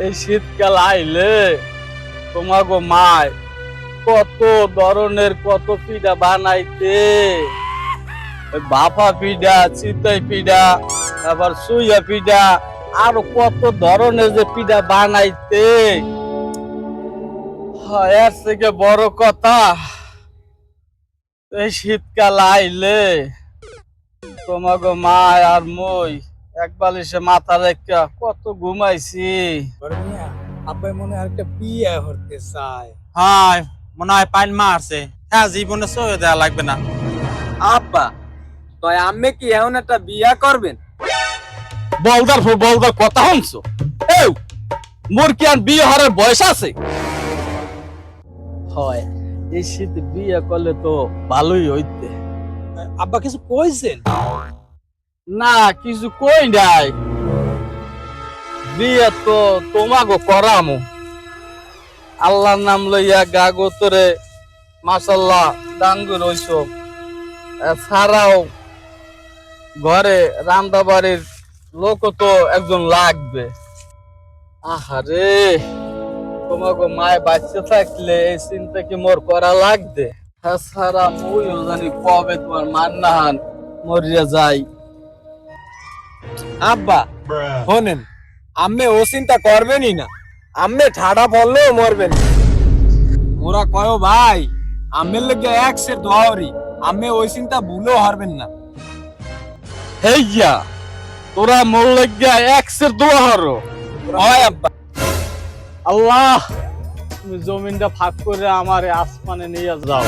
এই শীতকাল আইলে তোমাগো মায় কত ধরনের কত পিঠা বানাইতে, বাফা পিঠা, চিতই পিঠা, আবার সুইয়া পিঠা, আরো কত ধরনের যে পিঠা বানাইতে। এর থেকে বড় কথা, এই শীতকাল আইলে তোমাগো মা আর মই এক বালিশে মাথা রেখা কত ঘুমাইছি। আব্বাই মনে হয় একটা বিয়ে করতে চায়। হয় মনে হয় পাইন মারছে। হ্যাঁ, জীবনে সয়ে দেওয়া লাগবে না। আব্বা তাই আম্মে কি এমন একটা বিয়া করবেন? বলদার কথা শুনছো? এই মোর কি আর বিয়ে হওয়ার বয়স আছে? হয়, এই শীতে বিয়ে করলে তো ভালোই হইতে। আব্বা কিছু কইছেন? না, কিছু কই নাই। বিয়ে তো তোমাগো করামো। আল্লাহর নাম লইয়া গাগতরে মাশাআল্লাহ দাঙ্গু রইছো। ছাড়াও ঘরে রান্না বাড়ির লোক তো একজন লাগবে। আহারে, তোমাকে মায় বাচ্চা থাকলে এই চিন্তা কি মোর করা লাগবে? তাছাড়া মইও জানি কবে তোমার মান্নাহান মরিয়া যাই। আব্বা শোনেন, আম্মে ও চিন্তা করবেনই না। আম্মে ঠাডা পড়লেও মরবেন। মোরা কয় ভাই, আম্মের লেগে এক সের দোয়ারি, আম্মে ওই চিন্তা ভুলেও হারবেন না। হেইয়া, তোরা মোর লাগিয়া একসের দোয়া হরো। হয় আব্বা। আল্লাহ, তুমি জমিনটা ফাঁক করে আমার আসমানে নিয়ে যাও।